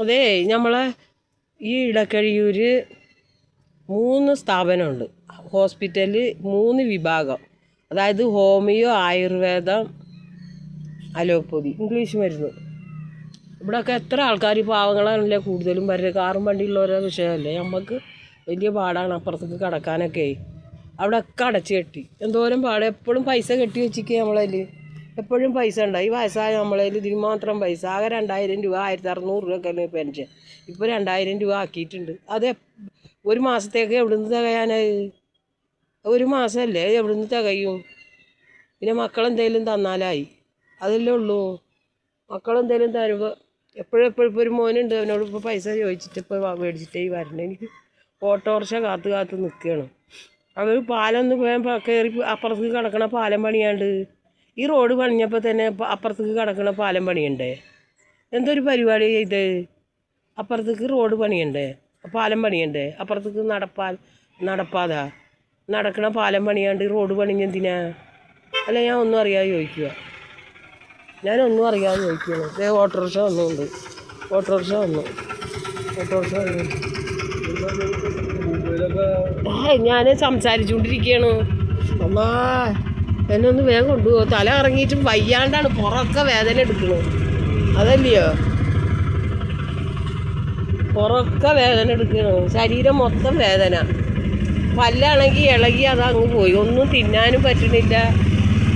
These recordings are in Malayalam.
അതെ, നമ്മളെ ഈ ഇടക്കഴിയൂർ 3 സ്ഥാപനമുണ്ട്. ഹോസ്പിറ്റല് 3 വിഭാഗം. അതായത് ഹോമിയോ, ആയുർവേദം, അലോപ്പതി, ഇംഗ്ലീഷ് മരുന്ന്. ഇവിടെയൊക്കെ എത്ര ആൾക്കാർ പാവങ്ങളാണല്ലേ കൂടുതലും വരുന്നത്. കാറും വണ്ടിയുള്ളവരോ വിഷയമല്ലേ. നമുക്ക് വലിയ പാടാണ് അപ്പുറത്തേക്ക് കടക്കാനൊക്കെ. അവിടെ ഒക്കെ അടച്ചു കെട്ടി എന്തോരം പാട്. എപ്പോഴും പൈസ കെട്ടി വെച്ചിരിക്കുക നമ്മളതിൽ. എപ്പോഴും പൈസ ഉണ്ടായി. ഈ വയസ്സായ നമ്മളതിൽ ഇതിന് മാത്രം പൈസ. ആകെ 2000 രൂപ, 1600 രൂപയൊക്കെ പെൻഷൻ. ഇപ്പോൾ 2000 രൂപ ആക്കിയിട്ടുണ്ട്. അത് ഒരു മാസത്തേക്ക് എവിടുന്ന് തികയാനായി? ഒരു മാസമല്ലേ, എവിടുന്ന് തികയും? പിന്നെ മക്കളെന്തെങ്കിലും തന്നാലായി. അതല്ലേ ഉള്ളൂ. മക്കളെന്തെങ്കിലും തരുമ്പോൾ എപ്പോഴും ഇപ്പോൾ ഒരു മോനുണ്ട്, അവനോട് ഇപ്പോൾ പൈസ ചോദിച്ചിട്ട് ഇപ്പോൾ മേടിച്ചിട്ടേ വരണേ. എനിക്ക് ഓട്ടോറിക്ഷ കാത്ത് നിൽക്കുകയാണ്. അവർ പാലൊന്ന് കയറി അപ്പുറത്തേക്ക് കിടക്കണ പാലം പണിയാണ്ട്. ഈ റോഡ് പണിഞ്ഞപ്പോൾ തന്നെ അപ്പുറത്തേക്ക് കിടക്കണ പാലം പണിയണ്ടേ? എന്തൊരു പരിപാടി ഇത്? അപ്പുറത്തേക്ക് റോഡ് പണിയണ്ടേ, പാലം പണിയണ്ടേ? അപ്പുറത്തേക്ക് നടപ്പാതാ നടക്കണ പാലം പണിയാണ്ട് റോഡ് പണിഞ്ഞെന്തിനാ? അല്ല, ഞാൻ ഒന്നും അറിയാതെ ചോദിക്കുക. ഞാനൊന്നും അറിയാതെ ചോദിക്കുകയാണ്. ഇതേ ഓട്ടോറിക്ഷ വന്നുകൊണ്ട് ഓട്ടോറിക്ഷ വന്നു. ഞാൻ സംസാരിച്ചുകൊണ്ടിരിക്കുകയാണ്. അമ്മാ, എന്നെ ഒന്ന് വേഗം കൊണ്ടുപോകും. തല ഇറങ്ങിയിട്ടും വയ്യാണ്ടാണ്, പുറമൊക്കെ വേദന എടുക്കണം. അതല്ലയോ, പുറമൊക്കെ വേദന എടുക്കണം, ശരീരം മൊത്തം വേദന. പല്ലാണെങ്കിൽ ഇളകി അതങ്ങ് പോയി. ഒന്നും തിന്നാനും പറ്റണില്ല.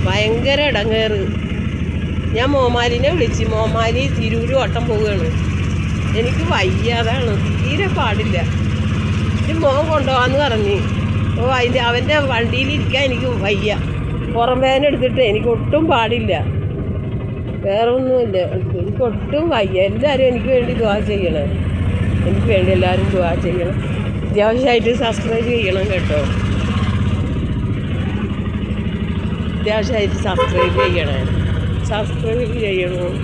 ഭയങ്കര ഇടങ്ങേറ്. ഞാൻ മോമാലിനെ വിളിച്ച്. മോമാലി തിരൂര് ഓട്ടം പോവുകയാണ്. എനിക്ക് വയ്യ, അതാണ് തീരെ പാടില്ല. മോൻ കൊണ്ടുപോകാമെന്ന് പറഞ്ഞ്. അവൻ്റെ വണ്ടിയിലിരിക്കാൻ എനിക്ക് വയ്യ. പുറം വേദന എടുത്തിട്ട് എനിക്ക് ഒട്ടും പാടില്ല. വേറെ ഒന്നുമില്ല, എനിക്ക് ഒട്ടും വയ്യ. എല്ലാവരും എനിക്ക് വേണ്ടി ദുആ ചെയ്യണം. എനിക്ക് വേണ്ടി എല്ലാവരും ദുആ ചെയ്യണം. അത്യാവശ്യമായിട്ട് സബ്സ്ക്രൈബ് ചെയ്യണം കേട്ടോ. അത്യാവശ്യമായിട്ട് സബ്സ്ക്രൈബ് ചെയ്യണം.